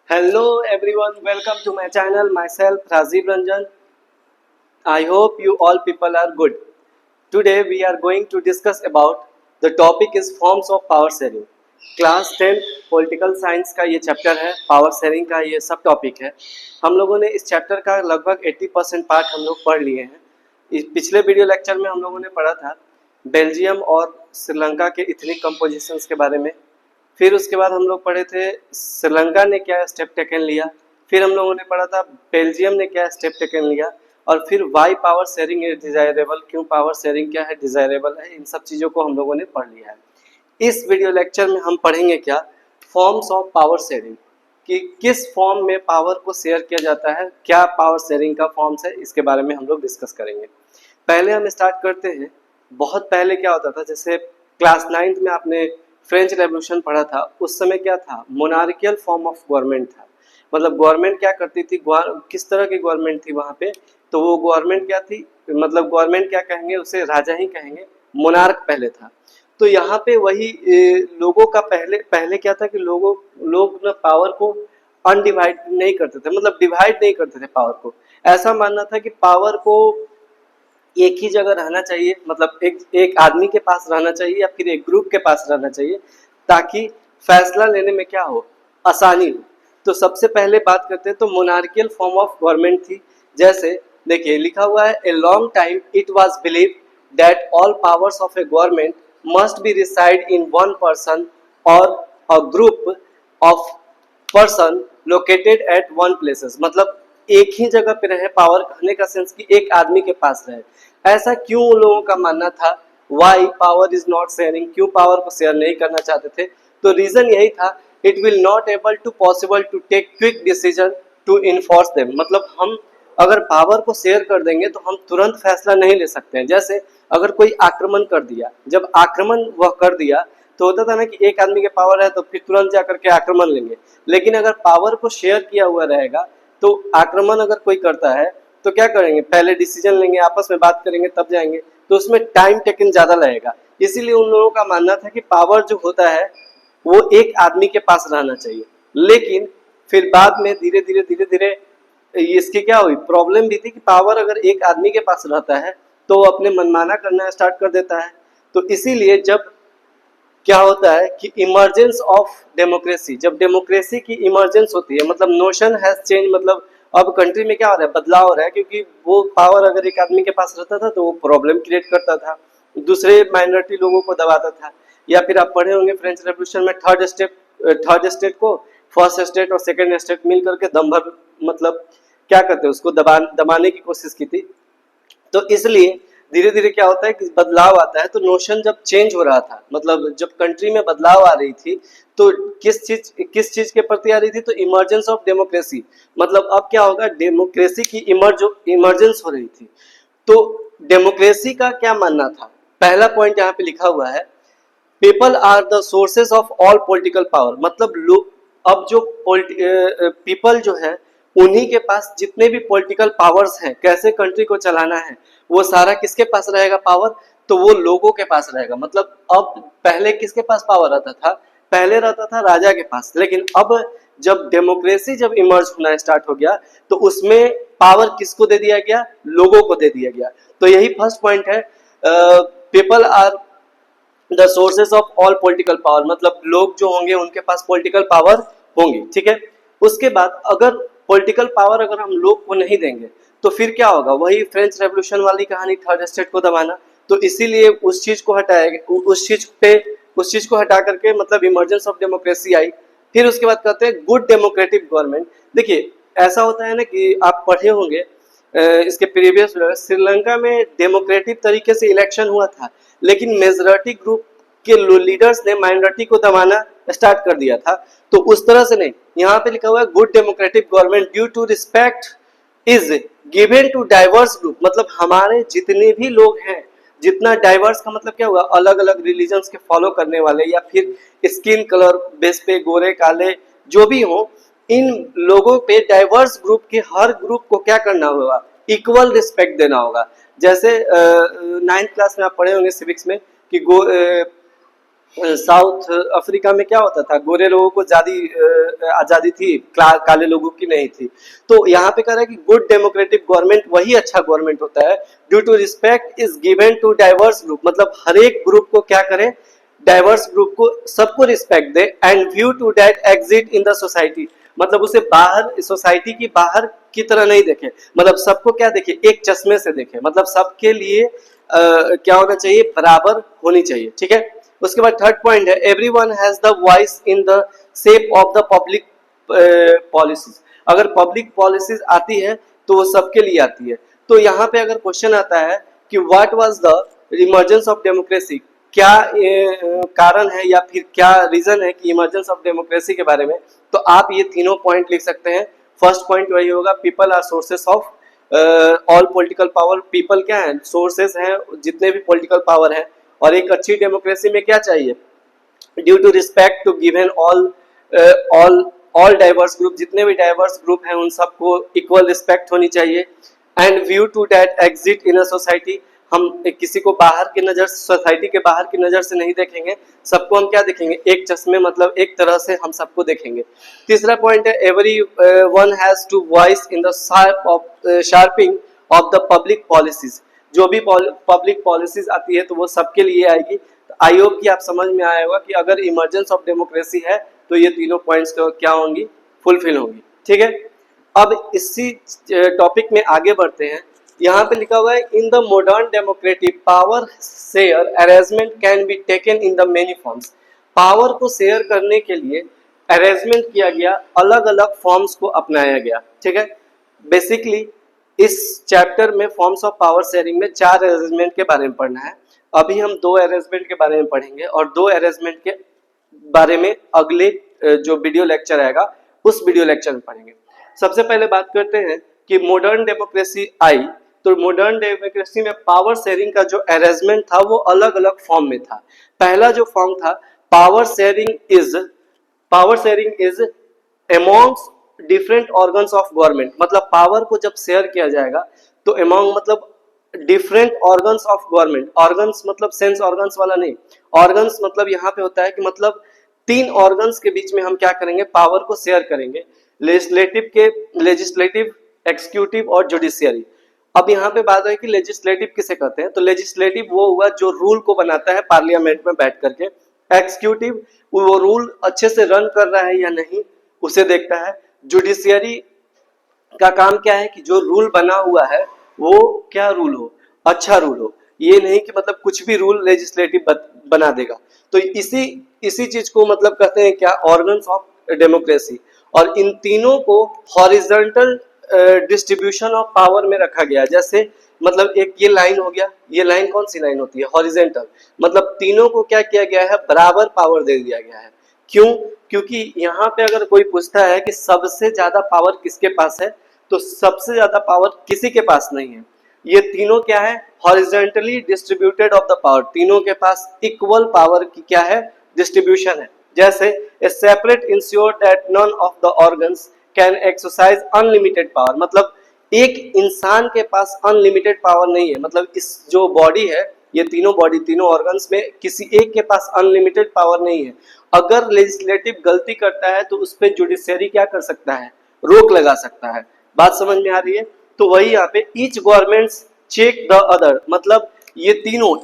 Hello everyone, welcome to my channel. Myself Rajiv Ranjan. I hope you all people are good. Today we are going to discuss about the topic is forms of power sharing. Class 10 political science का ये chapter है, power sharing का ये सब topic है। हम लोगों ने इस चैप्टर का लगभग 80% पार्ट हम लोग पढ़ लिए हैं। इस पिछले वीडियो लेक्चर में हम लोगों ने पढ़ा था बेल्जियम और श्रीलंका के इथनिक कंपोजिशंस के बारे में। फिर उसके बाद हम लोग पढ़े थे श्रीलंका ने क्या स्टेप टेकन लिया। फिर हम लोगों ने पढ़ा था बेल्जियम ने क्या स्टेप टेकन लिया। और फिर why power sharing is desirable, क्यों पावर शेयरिंग क्या है, डिजायरेबल है। इन सब चीज़ों को हम लोगों ने पढ़ लिया है। इस वीडियो लेक्चर में हम पढ़ेंगे क्या, फॉर्म्स ऑफ पावर शेयरिंग, कि किस फॉर्म में पावर को शेयर किया जाता है, क्या पावर शेयरिंग का फॉर्म्स है, इसके बारे में हम लोग डिस्कस करेंगे। पहले हम स्टार्ट करते हैं। बहुत पहले क्या होता था, जैसे क्लास 9th में आपने फ्रेंच रेवोल्यूशन पढ़ा था, उस समय क्या था, मोनार्कियल फॉर्म ऑफ गवर्नमेंट था। मतलब गवर्नमेंट क्या करती थी, किस तरह की गवर्नमेंट थी वहाँ पे, तो वो गवर्नमेंट क्या थी, मतलब गवर्नमेंट क्या कहेंगे, उसे राजा ही कहेंगे, मोनार्क पहले था। तो यहाँ पे वही लोगों का पहले पहले क्या था कि लोग ना पावर को अनडिवाइड नहीं करते थे, मतलब डिवाइड नहीं करते थे पावर को। ऐसा मानना था कि पावर को एक ही जगह रहना चाहिए, मतलब एक आदमी के पास रहना चाहिए या फिर एक ग्रुप के पास रहना चाहिए, ताकि फैसला लेने में क्या हो, आसानी हो। तो सबसे पहले बात करते हैं तो मोनार्कियल फॉर्म ऑफ गवर्नमेंट थी। जैसे देखिए लिखा हुआ है, a long time it was believe that all powers of a government must be reside in one person और a group of person located at one places. मतलब एक ही जगह पे रहे पावर, कहने का सेंस कि एक आदमी के पास रहे। ऐसा क्यों लोगों का मानना था, why power is not sharing, क्यों पावर को शेयर नहीं करना चाहते थे। तो रीजन यही था, it will not able to possible to take quick decision to enforce them. मतलब हम अगर पावर को शेयर कर देंगे तो हम तुरंत फैसला नहीं ले सकते हैं। जैसे अगर कोई आक्रमण कर दिया, जब आक्रमण वह कर दिया तो होता था ना कि एक आदमी के पावर है तो फिर तुरंत जाकर के आक्रमण लेंगे। लेकिन अगर पावर को शेयर किया हुआ रहेगा तो आक्रमण अगर कोई करता है तो क्या करेंगे, पहले डिसीजन लेंगे, आपस में बात करेंगे, तब जाएंगे, तो उसमें टाइम टेकन ज्यादा लगेगा। इसीलिए उन लोगों का मानना था कि पावर जो होता है वो एक आदमी के पास रहना चाहिए। लेकिन फिर बाद में धीरे धीरे इसकी क्या हुई, प्रॉब्लम भी थी कि पावर अगर एक आदमी के पास रहता है तो वो अपने मनमाना करना स्टार्ट कर देता है। तो इसीलिए जब क्या होता है कि इमरजेंस ऑफ डेमोक्रेसी, जब डेमोक्रेसी की इमरजेंस होती है, मतलब नोशन हैज चेंज, मतलब अब कंट्री में क्या हो रहा है, बदलाव हो रहा है। क्योंकि वो पावर अगर एक आदमी के पास रहता था तो वो प्रॉब्लम क्रिएट करता था, दूसरे माइनॉरिटी लोगों को दबाता था। या फिर आप पढ़े होंगे फ्रेंच रेवोल्यूशन में थर्ड स्टेट को फर्स्ट स्टेट और सेकेंड स्टेट मिल करके दम भर, मतलब क्या करते हैं, उसको दबाने की कोशिश की थी। तो इसलिए धीरे धीरे क्या होता है कि बदलाव आता है। तो नोशन जब चेंज हो रहा था, मतलब जब कंट्री में बदलाव आ रही थी, तो किस चीज के प्रति आ रही थी, तो इमरजेंस ऑफ डेमोक्रेसी। मतलब अब क्या होगा, डेमोक्रेसी की इमरजेंस हो रही थी। तो डेमोक्रेसी का क्या मानना था, पहला पॉइंट यहाँ पे लिखा हुआ है, people are the sources of all political power. मतलब लोग, अब जो पीपल जो है उन्हीं के पास जितने भी पॉलिटिकल पावर्स हैं, कैसे कंट्री को चलाना है, वो सारा किसके पास रहेगा पावर, तो वो लोगों के पास रहेगा। मतलब अब पहले किसके पास पावर रहता था, पहले रहता था राजा के पास। लेकिन अब जब डेमोक्रेसी जब इमर्ज होना स्टार्ट हो गया तो उसमें पावर किसको दे दिया गया, लोगों को दे दिया गया। तो यही फर्स्ट पॉइंट है, people are the sources of all political power. मतलब लोग जो होंगे उनके पास पॉलिटिकल पावर होंगी, ठीक है। उसके बाद अगर पॉलिटिकल पावर अगर हम लोग को नहीं देंगे तो फिर क्या होगा, वही फ्रेंच रेवोल्यूशन वाली कहानी, थर्ड स्टेट को दबाना। तो इसीलिए उस चीज को हटाया, उस चीज को हटा करके मतलब इमरजेंस ऑफ डेमोक्रेसी आई। फिर उसके बाद कहते हैं गुड डेमोक्रेटिक गवर्नमेंट। देखिए ऐसा होता है ना कि आप पढ़े होंगे इसके प्रीवियस, श्रीलंका में डेमोक्रेटिक तरीके से इलेक्शन हुआ था, लेकिन मेजॉरिटी ग्रुप के लीडर्स ने माइनॉरिटी को दबाना स्टार्ट कर दिया था। तो उस तरह से नहीं, यहाँ पे लिखा हुआ है good democratic government due to respect is given to diverse group. मतलब हमारे जितने भी लोग हैं, जितना डाइवर्स का मतलब क्या हुआ, अलग अलग रिलीजन्स के फॉलो करने वाले या फिर स्किन कलर बेस पे, गोरे काले जो भी हो, इन लोगों पे डाइवर्स ग्रुप के हर ग्रुप को क्या करना होगा, इक्वल रिस्पेक्ट देना होगा। जैसे 9th क्लास में आप पढ़े होंगे सिविक्स में कि साउथ अफ्रीका में क्या होता था, गोरे लोगों को ज्यादा आजादी थी, काले लोगों की नहीं थी। तो यहाँ पे कह रहा है कि गुड डेमोक्रेटिक गवर्नमेंट वही अच्छा गवर्नमेंट होता है due to respect is given to diverse group, मतलब हर एक ग्रुप को क्या करें, डाइवर्स ग्रुप को सबको रिस्पेक्ट दे, and view to that exit in the society, मतलब उसे बाहर सोसाइटी की बाहर की तरह नहीं देखे, मतलब सबको क्या देखे, एक चश्मे से देखे, मतलब सबके लिए क्या होना चाहिए, बराबर होनी चाहिए। ठीक है, उसके बाद थर्ड पॉइंट है everyone has the voice in the shape of the public policies, अगर पब्लिक पॉलिसीज आती है तो वो सबके लिए आती है। तो यहाँ पे अगर क्वेश्चन आता है कि what was the emergence of democracy, क्या कारण है या फिर क्या रीजन है कि इमर्जेंस ऑफ डेमोक्रेसी के बारे में, तो आप ये तीनों पॉइंट लिख सकते हैं। फर्स्ट पॉइंट वही होगा, people are sources of all political power, people क्या है, सोर्सेस हैं जितने भी पॉलिटिकल पावर है। और एक अच्छी डेमोक्रेसी में क्या चाहिए, due to respect to given all diverse group, जितने भी डाइवर्स ग्रुप हैं उन सबको इक्वल रिस्पेक्ट होनी चाहिए। And view to that exit in a society, हम किसी को बाहर की नजर, सोसाइटी के बाहर की नजर से नहीं देखेंगे, सबको हम क्या देखेंगे, एक चश्मे, मतलब एक तरह से हम सबको देखेंगे। तीसरा पॉइंट है everyone has to voice in the shaping of the public policies, जो भी पब्लिक पॉलिसीज आती है तो वो सबके लिए आएगी। तो आई होप कि आप समझ में आया होगा कि अगर इमरजेंस ऑफ डेमोक्रेसी है तो ये तीनों पॉइंट्स क्या होंगी, फुलफिल होंगी। ठीक है, अब इसी टॉपिक में आगे बढ़ते हैं। यहाँ पे लिखा हुआ है इन the modern democratic power share arrangement can be taken in the many forms, power को शेयर करने के लिए अरेंजमेंट किया गया, अलग अलग फॉर्म्स को अपनाया गया। ठीक है, बेसिकली इस चैप्टर में फॉर्म्स ऑफ पावर शेयरिंग में 4 अरेंजमेंट के बारे में पढ़ना है। अभी हम 2 अरेंजमेंट के बारे में पढ़ेंगे और 2 अरेंजमेंट के बारे में अगले जो वीडियो लेक्चर आएगा उस वीडियो लेक्चर में पढ़ेंगे। सबसे पहले बात करते हैं कि मॉडर्न डेमोक्रेसी आई, तो मॉडर्न डेमोक्रेसी में पावर शेयरिंग का जो अरेंजमेंट था वो अलग अलग फॉर्म में था। पहला जो फॉर्म था power sharing is amongst different organs of government, मतलब पावर को जब शेयर किया जाएगा तो अमॉन्ग मतलब different organs of government, organs मतलब सेंस ऑर्गन्स वाला नहीं, ऑर्गन्स मतलब यहाँ पे होता है कि मतलब 3 ऑर्गन्स के बीच में हम क्या करेंगे, पावर को शेयर करेंगे, लेजिस्लेटिव, एक्सिक्यूटिव और जुडिशियरी। अब यहाँ पे बात है कि लेजिस्लेटिव किसे कहते हैं, तो लेजिस्लेटिव वो हुआ जो रूल को बनाता है पार्लियामेंट में बैठ करके, एक्सिक्यूटिव वो रूल अच्छे से रन कर रहा है या नहीं उसे देखता है, जुडिशियरी का काम क्या है कि जो रूल बना हुआ है वो क्या रूल हो, अच्छा रूल हो, ये नहीं कि मतलब कुछ भी रूल लेजिस्लेटिव बना देगा। तो इसी चीज को मतलब कहते हैं क्या, ऑर्गन्स ऑफ डेमोक्रेसी। और इन तीनों को हॉरिजॉन्टल डिस्ट्रीब्यूशन ऑफ पावर में रखा गया, जैसे मतलब एक ये लाइन हो गया, ये लाइन कौन सी लाइन होती है, हॉरिजॉन्टल, मतलब तीनों को क्या किया गया है, बराबर पावर दे दिया गया है। क्यों, क्योंकि यहाँ पे अगर कोई पूछता है कि सबसे ज्यादा पावर किसके पास है, तो सबसे ज्यादा पावर किसी के पास नहीं है, ये तीनों क्या है, horizontally distributed of the power, तीनों के पास इक्वल पावर की क्या है, डिस्ट्रीब्यूशन है। जैसे a separate ensure that none of the organs can exercise unlimited power, मतलब एक इंसान के पास अनलिमिटेड पावर नहीं है, मतलब इस जो बॉडी है, ये तीनों बॉडी, तीनों ऑर्गन्स में किसी एक के पास अनलिमिटेड पावर नहीं है। अगर लेजिस्लेटिव गलती करता है तो उस पर जुडिशियरी क्या कर सकता है, रोक लगा सकता है। बात समझ में आ रही है, तो वही यहाँ पे each governments check the other, मतलब ये तीनों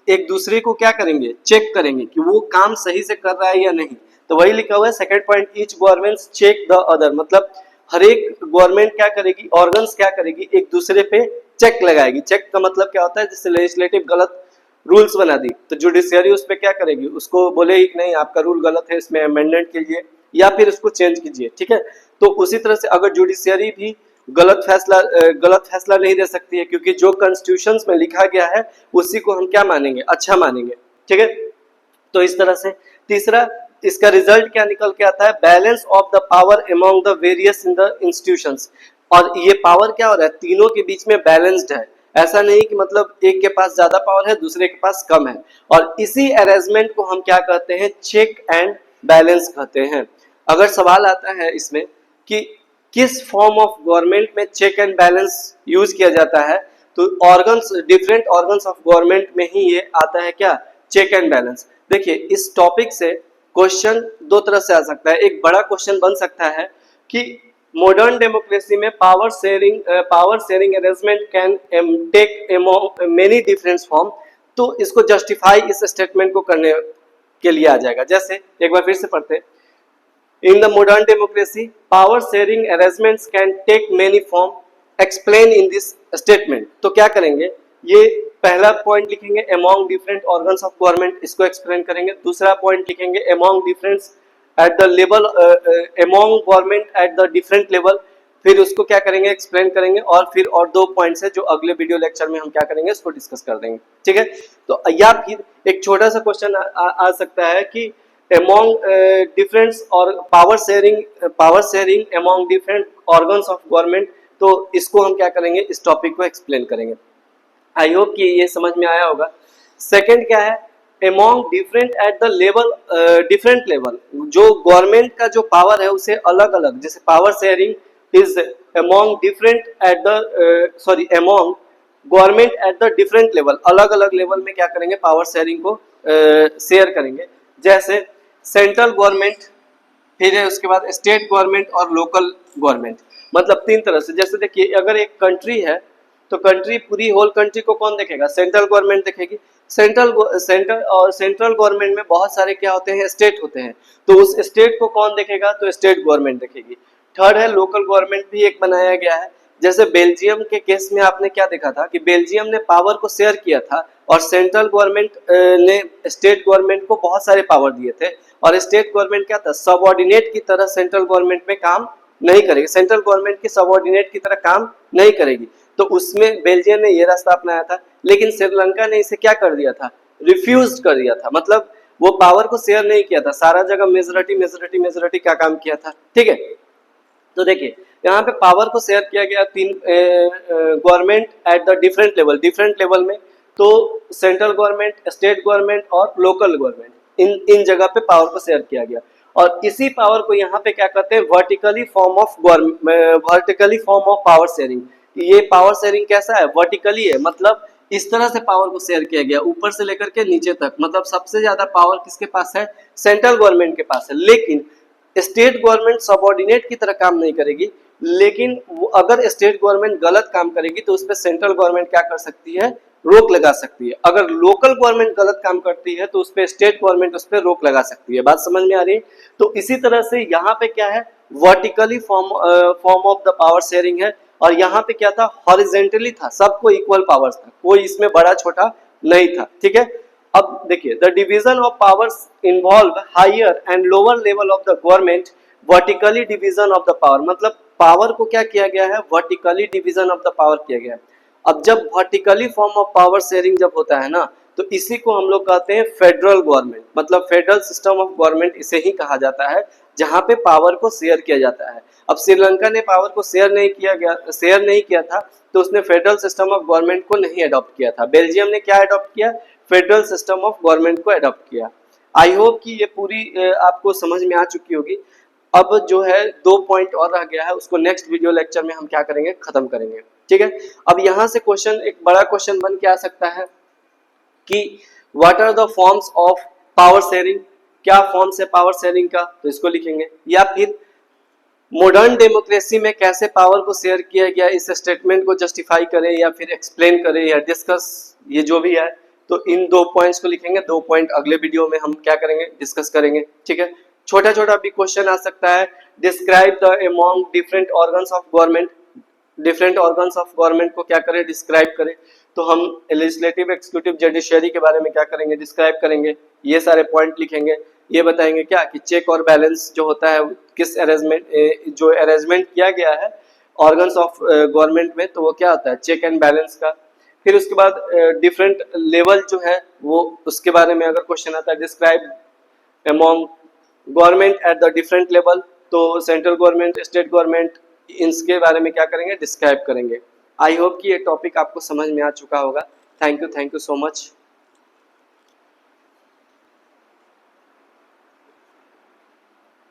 एक दूसरे को क्या करेंगे, चेक करेंगे कि वो काम सही से कर रहा है या नहीं। तो वही लिखा हुआ है second point, each governments check the other, मतलब हर एक गवर्नमेंट क्या करेगी, ऑर्गन्स क्या करेगी, एक दूसरे पे चेक लगाएगी। चेक का मतलब क्या होता है, जैसे लेजिस्लेटिव गलत रूल्स बना दी तो जुडिशियरी उस पर क्या करेगी, उसको बोलेगी कि नहीं आपका रूल गलत है, इसमें अमेंडमेंट कीजिए या फिर उसको चेंज कीजिए। ठीक है, तो उसी तरह से अगर जुडिशियरी भी गलत फैसला नहीं दे सकती है, क्योंकि जो कॉन्स्टिट्यूशन में लिखा गया है उसी को हम क्या मानेंगे, अच्छा मानेंगे। ठीक है, तो इस तरह से तीसरा इसका रिजल्ट क्या निकल के आता है, balance of the power among the various in the institutions, और ये पावर क्या हो रहा है, तीनों के बीच में बैलेंस्ड है, ऐसा नहीं कि मतलब एक के पास ज्यादा पावर है दूसरे के पास कम है। और इसी अरेंजमेंट को हम क्या कहते हैं, चेक एंड बैलेंस कहते हैं। अगर सवाल आता है इसमें कि किस फॉर्म ऑफ गवर्नमेंट में चेक एंड बैलेंस यूज किया जाता है, तो organs, different organs of government में ही ये आता है क्या, चेक एंड बैलेंस। देखिए इस टॉपिक से क्वेश्चन दो तरह से आ सकता है। एक बड़ा क्वेश्चन बन सकता है कि मॉडर्न डेमोक्रेसी में power sharing arrangement can take many different form. तो इसको जस्टिफाई इस स्टेटमेंट को करने के लिए आ जाएगा। जैसे एक बार फिर से पढ़ते हैं, in the modern democracy power sharing arrangements can take many form, explain in this statement. तो क्या करेंगे, ये पहला पॉइंट लिखेंगे among different organs of government, इसको एक्सप्लेन करेंगे। दूसरा पॉइंट लिखेंगे among differences at the level, among government at the different level, फिर उसको क्या करेंगे एक्सप्लेन करेंगे। और फिर और दो पॉइंट्स है जो अगले वीडियो लेक्चर में हम क्या करेंगे इसको डिस्कस कर देंगे, ठीक है। तो या फिर एक छोटा सा क्वेश्चन आ सकता है कि among difference और power sharing among different organs of government। तो इसको हम क्या करेंगे, इस टॉपिक को एक्सप्लेन करेंगे। आई होप कि ये समझ में आया होगा। सेकंड क्या है, among different at the level, different level, जो गवर्नमेंट का जो पावर है उसे अलग अलग, जैसे power sharing is among different at the among government at the different level, अलग अलग लेवल में क्या करेंगे पावर शेयरिंग को शेयर करेंगे। जैसे सेंट्रल गवर्नमेंट, फिर है उसके बाद स्टेट गवर्नमेंट और लोकल गवर्नमेंट, मतलब तीन तरह से। जैसे देखिए अगर एक कंट्री है तो कंट्री पूरी होल कंट्री को कौन देखेगा, सेंट्रल गवर्नमेंट देखेगी। सेंट्रल गवर्नमेंट में बहुत सारे क्या होते हैं, स्टेट होते हैं, तो उस स्टेट को कौन देखेगा, तो स्टेट गवर्नमेंट देखेगी। थर्ड है लोकल गवर्नमेंट, भी एक बनाया गया है। जैसे बेल्जियम के केस में आपने क्या देखा था कि बेल्जियम ने पावर को शेयर किया था और सेंट्रल गवर्नमेंट ने स्टेट गवर्नमेंट को बहुत सारे पावर दिए थे। और स्टेट गवर्नमेंट क्या था, सबऑर्डिनेट की तरह सेंट्रल गवर्नमेंट में काम नहीं करेगी, सेंट्रल गवर्नमेंट की सबऑर्डिनेट की तरह काम नहीं करेगी। तो उसमें बेल्जियम ने ये रास्ता अपनाया था, लेकिन श्रीलंका ने इसे क्या कर दिया था, रिफ्यूज कर दिया था। मतलब वो पावर को शेयर नहीं किया था, सारा जगह मेजोरिटी का काम किया था, ठीक है। तो देखिए यहाँ पे पावर को शेयर किया गया तीन government at the different level में। तो सेंट्रल गवर्नमेंट, स्टेट गवर्नमेंट और लोकल गवर्नमेंट, इन जगह पे पावर को शेयर किया गया। और इसी पावर को यहाँ पे क्या कहते हैं, vertically form of power sharing. ये पावर शेयरिंग कैसा है, वर्टिकली है, मतलब इस तरह से पावर को शेयर किया गया ऊपर से लेकर के नीचे तक। मतलब सबसे ज्यादा पावर किसके पास है, सेंट्रल गवर्नमेंट के पास है। लेकिन स्टेट गवर्नमेंट सबऑर्डिनेट की तरह काम नहीं करेगी, लेकिन अगर स्टेट गवर्नमेंट गलत काम करेगी तो उस पर सेंट्रल गवर्नमेंट क्या कर सकती है, रोक लगा सकती है। अगर लोकल गवर्नमेंट गलत काम करती है तो उस पर स्टेट गवर्नमेंट उस पर रोक लगा सकती है। बात समझ में आ रही है। तो इसी तरह से यहाँ पे क्या है, vertically form of the power sharing है। और यहाँ पे क्या था, हॉरिजेंटली था, सबको इक्वल पावर्स था, कोई इसमें बड़ा छोटा नहीं था, ठीक है। अब देखिए the division of powers involve higher and lower level of the government, vertically division of the power, मतलब पावर को क्या किया गया है, vertically division of the power किया गया है। अब जब vertically form of power sharing जब होता है ना, तो इसी को हम लोग कहते हैं फेडरल गवर्नमेंट, मतलब फेडरल सिस्टम ऑफ गवर्नमेंट इसे ही कहा जाता है, जहां पे पावर को शेयर किया जाता है। अब श्रीलंका ने पावर को शेयर नहीं किया था, तो उसने फेडरल सिस्टम ऑफ गवर्नमेंट को नहीं अडॉप्ट किया था। बेल्जियम ने क्या अडॉप्ट किया, फेडरल सिस्टम ऑफ गवर्नमेंट को अडॉप्ट किया। आई होप कि ये पूरी आपको समझ में आ चुकी होगी। अब जो है दो पॉइंट और रह गया है, उसको नेक्स्ट वीडियो लेक्चर में हम क्या करेंगे, खत्म करेंगे, ठीक है। अब यहाँ से क्वेश्चन, एक बड़ा क्वेश्चन बन के आ सकता है कि what are the forms of power sharing, क्या फॉर्म्स है पावर शेयरिंग का, तो इसको लिखेंगे। या फिर मॉडर्न डेमोक्रेसी में कैसे पावर को शेयर किया गया, इस स्टेटमेंट को जस्टिफाई करें या फिर एक्सप्लेन करें या डिस्कस, ये जो भी है, तो इन दो पॉइंट्स को लिखेंगे। दो पॉइंट अगले वीडियो में हम क्या करेंगे, डिस्कस करेंगे, ठीक है। छोटा छोटा भी क्वेश्चन आ सकता है, describe the among different organs of government, different organs of government को क्या करें, डिस्क्राइब करें। तो हम लेजिस्लेटिव, एक्जीक्यूटिव, जुडिशियरी के बारे में क्या करेंगे, डिस्क्राइब करेंगे। ये सारे पॉइंट लिखेंगे। ये बताएंगे क्या कि चेक और बैलेंस जो होता है, किस जो अरेंजमेंट किया गया है ऑर्गन्स ऑफ गवर्नमेंट में, तो वो क्या होता है, चेक एंड बैलेंस का। फिर उसके बाद डिफरेंट लेवल जो है वो, उसके बारे में अगर क्वेश्चन आता है, describe among government at the different level, तो सेंट्रल गवर्नमेंट, स्टेट गवर्नमेंट, इनके बारे में क्या करेंगे, डिस्क्राइब करेंगे। आई होप कि ये टॉपिक आपको समझ में आ चुका होगा। Thank you so much.